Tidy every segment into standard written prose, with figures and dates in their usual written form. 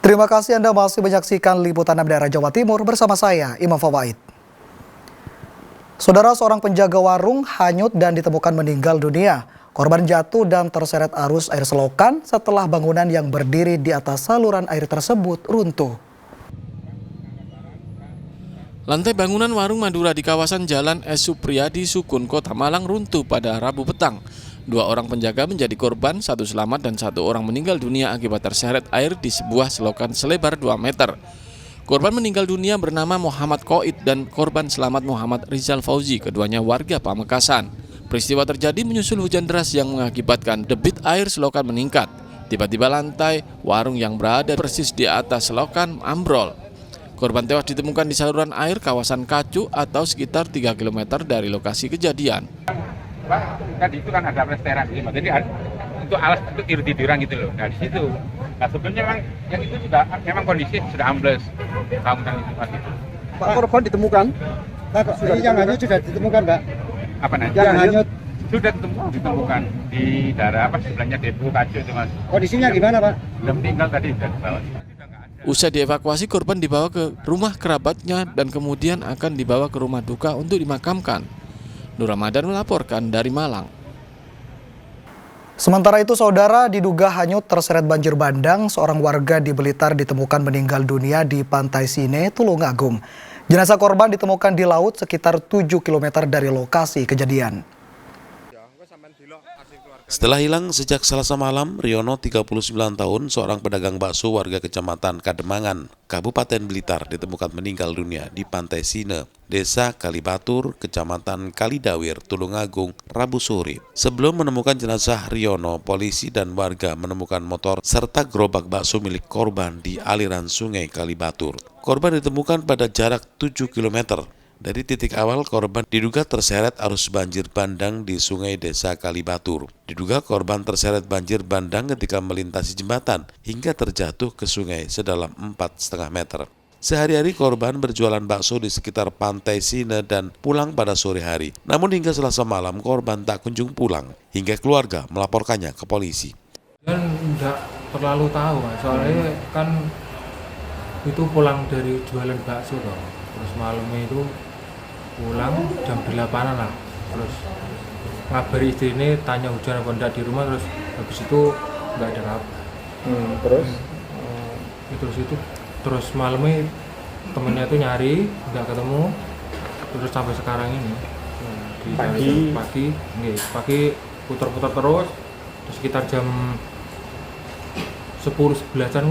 Terima kasih Anda masih menyaksikan Liputan Daerah Jawa Timur bersama saya, Imam Fawaid. Saudara, seorang penjaga warung hanyut dan ditemukan meninggal dunia. Korban jatuh dan terseret arus air selokan setelah bangunan yang berdiri di atas saluran air tersebut runtuh. Lantai bangunan warung Madura di kawasan Jalan S. Supriyadi, Sukun, Kota Malang runtuh pada Rabu petang. 2 orang penjaga menjadi korban, 1 selamat dan 1 orang meninggal dunia akibat terseret air di sebuah selokan selebar 2 meter. Korban meninggal dunia bernama Muhammad Koid dan korban selamat Muhammad Rizal Fauzi, keduanya warga Pamekasan. Peristiwa terjadi menyusul hujan deras yang mengakibatkan debit air selokan meningkat. Tiba-tiba lantai warung yang berada persis di atas selokan ambrol. Korban tewas ditemukan di saluran air kawasan Kacu atau sekitar 3 km dari lokasi kejadian. Pak, kan itu kan ada restoran gitu, jadi untuk alas untuk tidur-tiduran gitu loh. Nah di situ, nah sebenarnya memang yang itu sudah memang kondisi sudah ambles bangunan itu Pak itu. Pak, korban ditemukan? Yang hanyut sudah ditemukan, Pak? Apa nanti? Yang hanyut sudah ditemukan di daerah apa sebelahnya Depo Kacu itu Mas. kondisinya gimana, Pak? Belum tinggal tadi sudah dibawa. Usai dievakuasi, korban dibawa ke rumah kerabatnya dan kemudian akan dibawa ke rumah duka untuk dimakamkan. Nur Ramadan melaporkan dari Malang. Sementara itu, saudara, diduga hanyut terseret banjir bandang, seorang warga di Blitar ditemukan meninggal dunia di Pantai Sine, Tulungagung. Jenazah korban ditemukan di laut sekitar 7 km dari lokasi kejadian. Setelah hilang sejak Selasa malam, Riono 39 tahun, seorang pedagang bakso warga Kecamatan Kademangan, Kabupaten Blitar ditemukan meninggal dunia di Pantai Sine, Desa Kalibatur, Kecamatan Kalidawir, Tulungagung, Rabu sore. Sebelum menemukan jenazah Riono, polisi dan warga menemukan motor serta gerobak bakso milik korban di aliran sungai Kalibatur. Korban ditemukan pada jarak 7 km. Dari titik awal, korban diduga terseret arus banjir bandang di sungai Desa Kalibatur. Diduga korban terseret banjir bandang ketika melintasi jembatan hingga terjatuh ke sungai sedalam 4,5 meter. Sehari-hari korban berjualan bakso di sekitar Pantai Sine dan pulang pada sore hari. Namun hingga Selasa malam korban tak kunjung pulang hingga keluarga melaporkannya ke polisi. Kan enggak terlalu tahu, soalnya kan itu pulang dari jualan bakso toh. Terus malamnya itu pulang jam 8-an lah, terus ngabari istrinya, tanya hujan apa enggak di rumah, terus habis itu enggak ada kabar. Terus malamnya temennya itu nyari, enggak ketemu, terus sampai sekarang ini. Pagi putar-putar terus sekitar jam 10-11an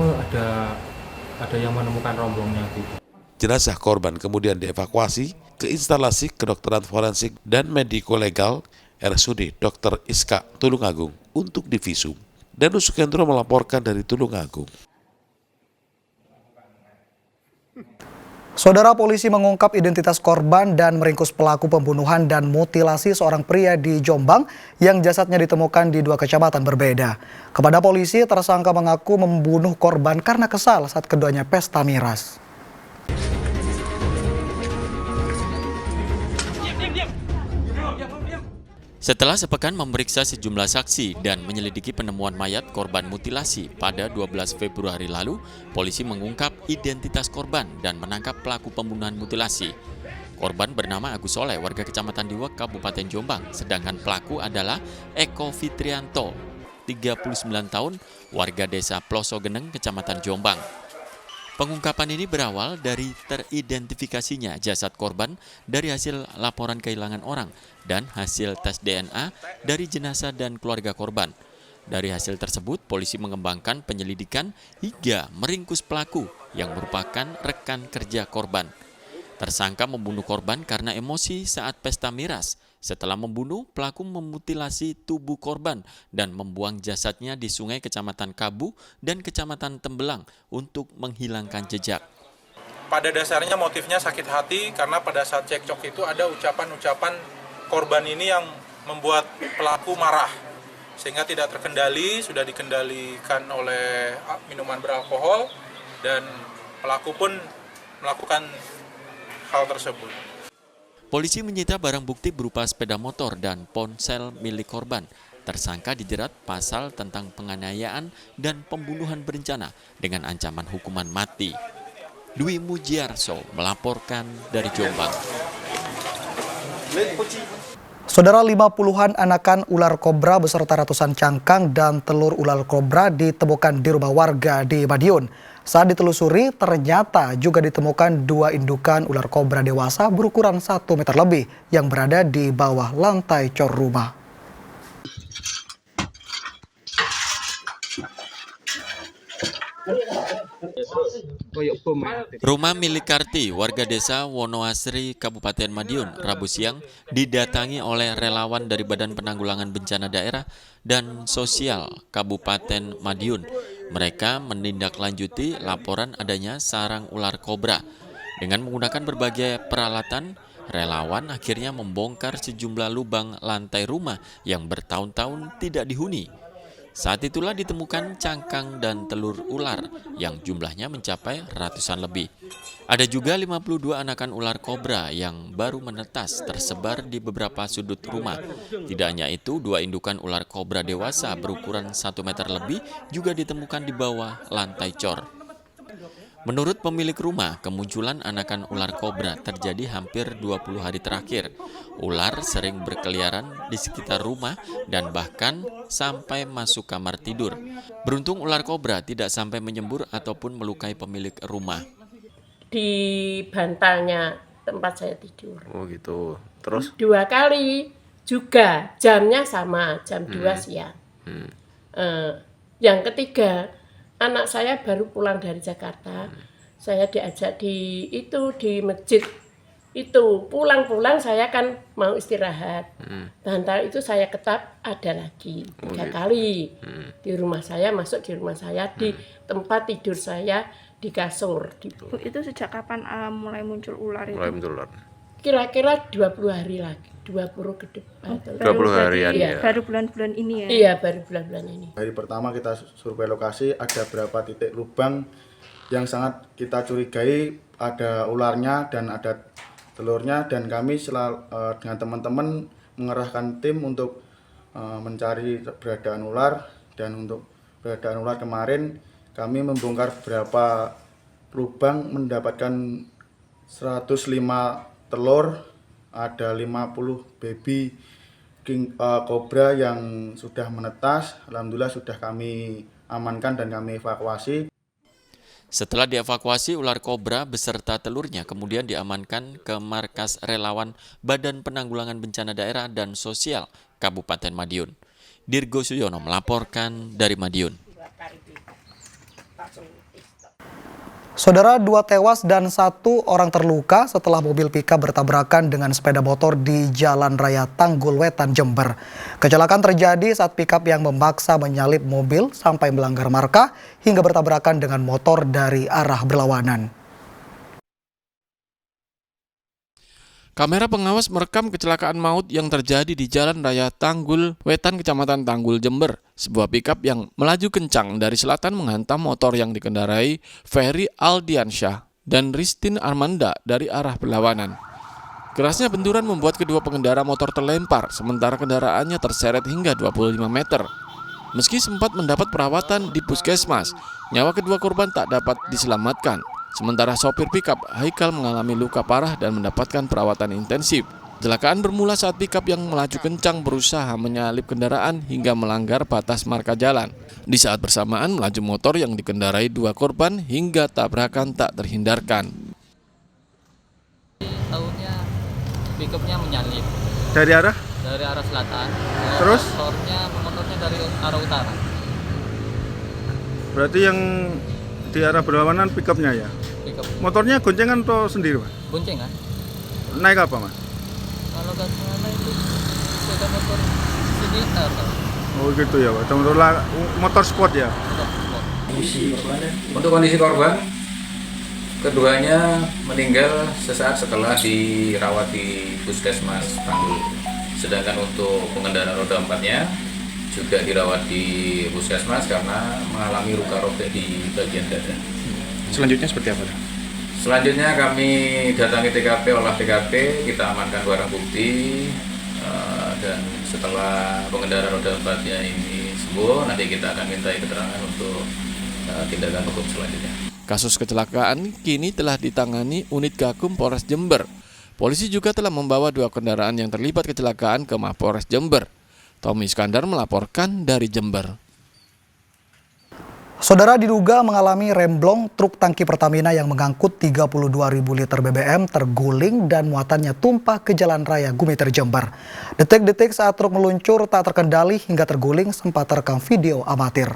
ada yang menemukan rombongnya gitu. Jenazah korban kemudian dievakuasi ke instalasi kedokteran forensik dan mediko-legal RSUD Dr. Iska Tulungagung untuk divisum. Dan Sukendro melaporkan dari Tulungagung. Saudara, polisi mengungkap identitas korban dan meringkus pelaku pembunuhan dan mutilasi seorang pria di Jombang yang jasadnya ditemukan di 2 kecamatan berbeda. Kepada polisi, tersangka mengaku membunuh korban karena kesal saat keduanya pesta miras. Setelah sepekan memeriksa sejumlah saksi dan menyelidiki penemuan mayat korban mutilasi pada 12 Februari lalu, polisi mengungkap identitas korban dan menangkap pelaku pembunuhan mutilasi. Korban bernama Agus Soleh, warga Kecamatan Diwek, Kabupaten Jombang, sedangkan pelaku adalah Eko Fitrianto, 39 tahun, warga desa Ploso Geneng, Kecamatan Jombang. Pengungkapan ini berawal dari teridentifikasinya jasad korban dari hasil laporan kehilangan orang dan hasil tes DNA dari jenazah dan keluarga korban. Dari hasil tersebut, polisi mengembangkan penyelidikan hingga meringkus pelaku yang merupakan rekan kerja korban. Tersangka membunuh korban karena emosi saat pesta miras. Setelah membunuh, pelaku memutilasi tubuh korban dan membuang jasadnya di sungai Kecamatan Kabu dan Kecamatan Tembelang untuk menghilangkan jejak. Pada dasarnya motifnya sakit hati karena pada saat cekcok itu ada ucapan-ucapan korban ini yang membuat pelaku marah. Sehingga tidak terkendali, sudah dikendalikan oleh minuman beralkohol dan pelaku pun melakukan hal tersebut. Polisi menyita barang bukti berupa sepeda motor dan ponsel milik korban. Tersangka dijerat pasal tentang penganiayaan dan pembunuhan berencana dengan ancaman hukuman mati. Dwi Mujiarso melaporkan dari Jombang. Saudara, 50-an anakan ular kobra beserta ratusan cangkang dan telur ular kobra ditemukan di rumah warga di Madiun. Saat ditelusuri, ternyata juga ditemukan 2 indukan ular kobra dewasa berukuran 1 meter lebih yang berada di bawah lantai cor rumah. Rumah milik Karti, warga desa Wonoasri, Kabupaten Madiun, Rabu siang didatangi oleh relawan dari Badan Penanggulangan Bencana Daerah dan Sosial Kabupaten Madiun. Mereka menindaklanjuti laporan adanya sarang ular kobra. Dengan menggunakan berbagai peralatan, relawan akhirnya membongkar sejumlah lubang lantai rumah yang bertahun-tahun tidak dihuni. Saat itulah ditemukan cangkang dan telur ular yang jumlahnya mencapai ratusan lebih. Ada juga 52 anakan ular kobra yang baru menetas tersebar di beberapa sudut rumah. Tidak hanya itu, 2 indukan ular kobra dewasa berukuran 1 meter lebih juga ditemukan di bawah lantai cor. Menurut pemilik rumah, kemunculan anakan ular kobra terjadi hampir 20 hari terakhir. Ular sering berkeliaran di sekitar rumah dan bahkan sampai masuk kamar tidur. Beruntung ular kobra tidak sampai menyembur ataupun melukai pemilik rumah. Di bantalnya tempat saya tidur. Oh gitu. Terus? 2 kali juga, jamnya sama, jam 2 siang. Yang ketiga, anak saya baru pulang dari Jakarta. Saya diajak di masjid itu. Pulang-pulang saya kan mau istirahat. Bantal itu saya ketap ada lagi 3 kali. Di rumah saya, masuk di rumah saya, di tempat tidur saya, di kasur. Bu, itu sejak kapan mulai muncul ular itu? Mulai muncul ular. Kira-kira 20 hari lagi, 20 ke depan. 20 harian ya. Baru bulan-bulan ini ya? Iya, baru bulan-bulan ini. Hari pertama kita survei lokasi, ada berapa titik lubang yang sangat kita curigai ada ularnya dan ada telurnya, dan kami dengan teman-teman mengerahkan tim untuk mencari keberadaan ular. Dan untuk keberadaan ular kemarin kami membongkar beberapa lubang, mendapatkan 105 telur, ada 50 baby king cobra yang sudah menetas. Alhamdulillah sudah kami amankan dan kami evakuasi. Setelah dievakuasi, ular kobra beserta telurnya kemudian diamankan ke markas relawan Badan Penanggulangan Bencana Daerah dan Sosial Kabupaten Madiun. Dirgo Suyono melaporkan dari Madiun. Saudara, 2 tewas dan 1 orang terluka setelah mobil pickup bertabrakan dengan sepeda motor di Jalan Raya Tanggul Wetan, Jember. Kecelakaan terjadi saat pickup yang memaksa menyalip mobil sampai melanggar marka hingga bertabrakan dengan motor dari arah berlawanan. Kamera pengawas merekam kecelakaan maut yang terjadi di Jalan Raya Tanggul Wetan, Kecamatan Tanggul, Jember. Sebuah pickup yang melaju kencang dari selatan menghantam motor yang dikendarai Ferry Aldiansyah dan Ristin Armanda dari arah berlawanan. Kerasnya benturan membuat kedua pengendara motor terlempar, sementara kendaraannya terseret hingga 25 meter. Meski sempat mendapat perawatan di puskesmas, nyawa kedua korban tak dapat diselamatkan. Sementara sopir pickup Haikal mengalami luka parah dan mendapatkan perawatan intensif. Kecelakaan bermula saat pickup yang melaju kencang berusaha menyalip kendaraan hingga melanggar batas marka jalan. Di saat bersamaan melaju motor yang dikendarai 2 korban hingga tabrakan tak terhindarkan. Tahunya pickupnya menyalip. Dari arah? Dari arah selatan. Terus? Motornya dari arah utara. Berarti yang di arah berlawanan pickupnya ya? Pickup. Motornya goncengan atau sendiri, Pak? Boncengan. Naik apa, Mas? Kalau goncengan itu sepeda motor silinder. Oh gitu ya, Pak. Motor sport ya? Untuk kondisi korban, keduanya meninggal sesaat setelah dirawat di Puskesmas Tanggul. Sedangkan untuk pengendara roda 4-nya juga dirawat di Puskesmas karena mengalami luka robek di bagian dada. Selanjutnya seperti apa? Selanjutnya kami datangi TKP, olah TKP, kita amankan barang bukti dan setelah pengendara roda 4-nya ini sembuh, nanti kita akan minta keterangan untuk tindakan hukum selanjutnya. Kasus kecelakaan kini telah ditangani unit Gakum Polres Jember. Polisi juga telah membawa 2 kendaraan yang terlibat kecelakaan ke Mapolres Jember. Tommy Iskandar melaporkan dari Jember. Saudara, diduga mengalami remblong truk tangki Pertamina yang mengangkut 32.000 liter BBM terguling dan muatannya tumpah ke Jalan Raya Gumiter Jember. Detik-detik saat truk meluncur tak terkendali hingga terguling sempat terekam video amatir.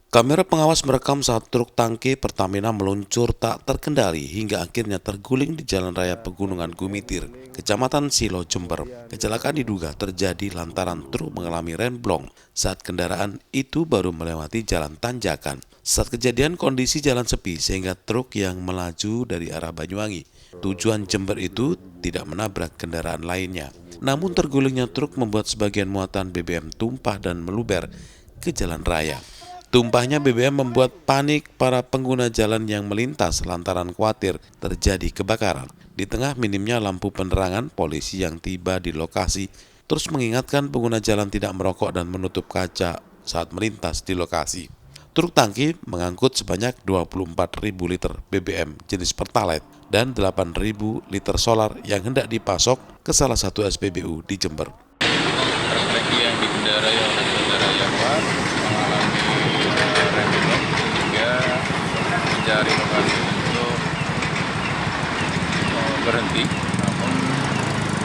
Kamera pengawas merekam saat truk tangki Pertamina meluncur tak terkendali hingga akhirnya terguling di Jalan Raya Pegunungan Gumitir, Kecamatan Silo, Jember. Kecelakaan diduga terjadi lantaran truk mengalami remblong saat kendaraan itu baru melewati jalan tanjakan. Saat kejadian kondisi jalan sepi sehingga truk yang melaju dari arah Banyuwangi tujuan Jember itu tidak menabrak kendaraan lainnya. Namun tergulingnya truk membuat sebagian muatan BBM tumpah dan meluber ke jalan raya. Tumpahnya BBM membuat panik para pengguna jalan yang melintas lantaran khawatir terjadi kebakaran. Di tengah minimnya lampu penerangan, polisi yang tiba di lokasi terus mengingatkan pengguna jalan tidak merokok dan menutup kaca saat melintas di lokasi. Truk tangki mengangkut sebanyak 24.000 liter BBM jenis Pertalite dan 8.000 liter solar yang hendak dipasok ke salah satu SPBU di Jember. Truk yang dikendarai oleh saudara Yapan mengalami remblong sehingga mencari lokasi untuk berhenti, namun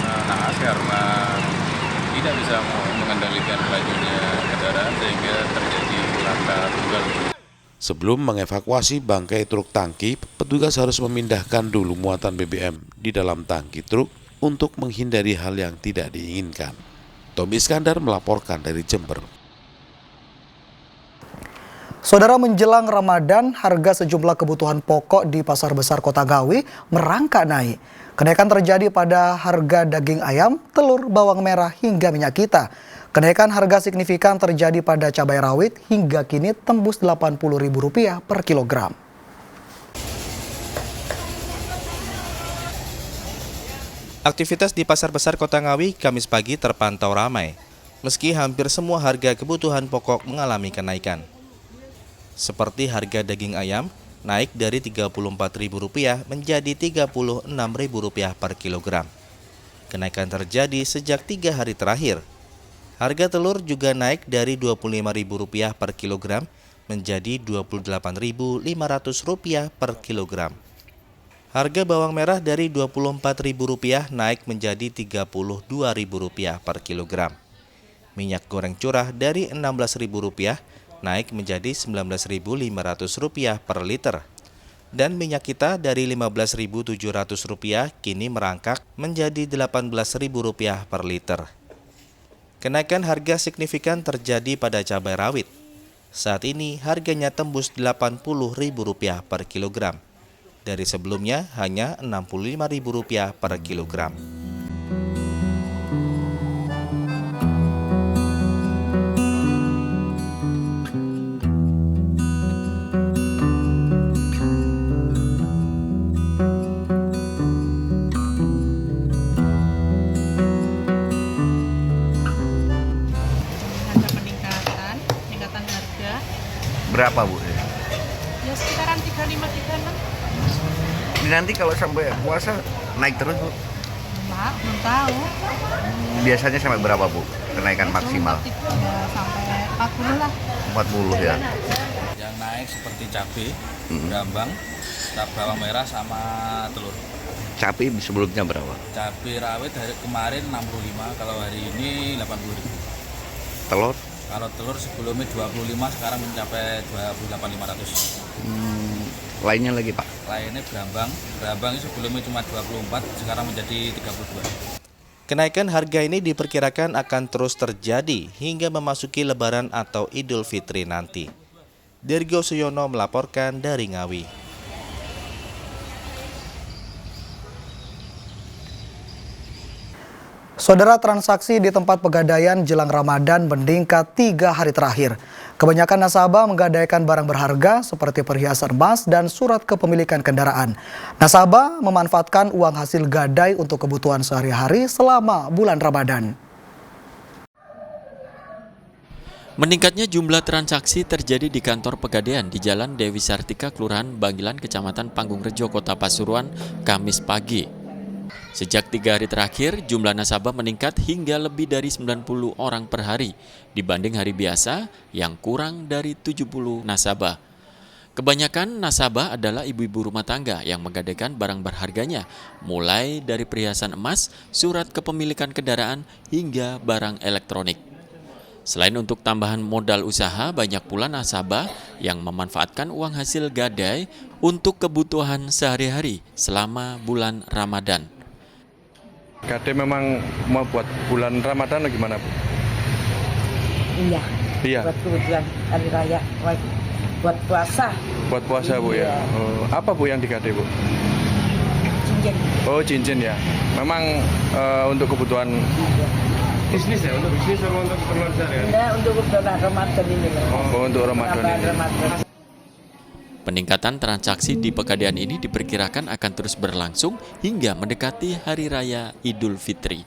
naas karena tidak bisa mengendalikan lajunya kendaraan sehingga terjadi laka tunggal. Sebelum mengevakuasi bangkai truk tangki, petugas harus memindahkan dulu muatan BBM di dalam tangki truk untuk menghindari hal yang tidak diinginkan. Tommy Iskandar melaporkan dari Jember. Saudara, menjelang Ramadan, harga sejumlah kebutuhan pokok di Pasar Besar Kota Ngawi merangkak naik. Kenaikan terjadi pada harga daging ayam, telur, bawang merah, hingga minyak kita. Kenaikan harga signifikan terjadi pada cabai rawit hingga kini tembus Rp80.000 per kilogram. Aktivitas di Pasar Besar Kota Ngawi Kamis pagi terpantau ramai, meski hampir semua harga kebutuhan pokok mengalami kenaikan. Seperti harga daging ayam naik dari Rp34.000 menjadi Rp36.000 per kilogram. Kenaikan terjadi sejak 3 hari terakhir. Harga telur juga naik dari Rp25.000 per kilogram menjadi Rp28.500 per kilogram. Harga bawang merah dari Rp24.000 naik menjadi Rp32.000 per kilogram. Minyak goreng curah dari Rp16.000 naik menjadi Rp19.500 per liter. Dan minyak kita dari Rp15.700 kini merangkak menjadi Rp18.000 per liter. Kenaikan harga signifikan terjadi pada cabai rawit. Saat ini harganya tembus Rp80.000 per kilogram. Dari sebelumnya hanya Rp65.000 per kilogram. Peningkatan harga. Berapa, Bu? Ya sekitaran 35-36. Ini nanti kalau sampai puasa naik terus, Bu? Belum tahu. Biasanya sampai berapa, Bu? Kenaikan maksimal? Ya sampai 40 lah. 40 ya. Yang naik seperti cabai, brambang, bawang merah sama telur. Cabai sebelumnya berapa? Cabai rawit hari kemarin 65, kalau hari ini 80.000. Telur? Kalau telur sebelumnya 25, sekarang mencapai 28.500. Lainnya lagi, Pak? Lainnya brambang sebelumnya cuma 24, sekarang menjadi 32. Kenaikan harga ini diperkirakan akan terus terjadi hingga memasuki Lebaran atau Idul Fitri nanti. Dirgo Suyono melaporkan dari Ngawi. Saudara, transaksi di tempat pegadaian jelang Ramadan meningkat 3 hari terakhir. Kebanyakan nasabah menggadaikan barang berharga seperti perhiasan emas dan surat kepemilikan kendaraan. Nasabah memanfaatkan uang hasil gadai untuk kebutuhan sehari-hari selama bulan Ramadan. Meningkatnya jumlah transaksi terjadi di kantor pegadaian di Jalan Dewi Sartika, Kelurahan Banggilan, Kecamatan Panggungrejo, Kota Pasuruan, Kamis pagi. Sejak 3 hari terakhir, jumlah nasabah meningkat hingga lebih dari 90 orang per hari dibanding hari biasa yang kurang dari 70 nasabah. Kebanyakan nasabah adalah ibu-ibu rumah tangga yang menggadaikan barang berharganya, mulai dari perhiasan emas, surat kepemilikan kendaraan, hingga barang elektronik. Selain untuk tambahan modal usaha, banyak pula nasabah yang memanfaatkan uang hasil gadai untuk kebutuhan sehari-hari selama bulan Ramadan. Gadai memang mau buat bulan Ramadan atau gimana, Bu? Iya. Iya. Buat kebutuhan hari raya, buat puasa. Buat puasa, Bu, ya. Apa, Bu, yang digadai, Bu? Cincin. Oh, cincin ya. Memang untuk kebutuhan bisnis ya, untuk bisnis sama untuk keperluan sehari-hari? Enggak, untuk kebutuhan Ramadan ini loh. Oh, untuk Ramadan ini. Peningkatan transaksi di pegadaian ini diperkirakan akan terus berlangsung hingga mendekati Hari Raya Idul Fitri.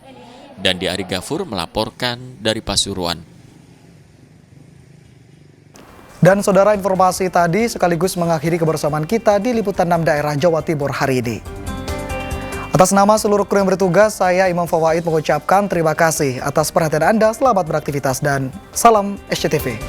Dandi Ari Gafur melaporkan dari Pasuruan. Dan saudara, informasi tadi sekaligus mengakhiri kebersamaan kita di Liputan 6 Daerah Jawa Timur hari ini. Atas nama seluruh kru yang bertugas, saya Imam Fawaid mengucapkan terima kasih atas perhatian Anda, selamat beraktivitas dan salam SCTV.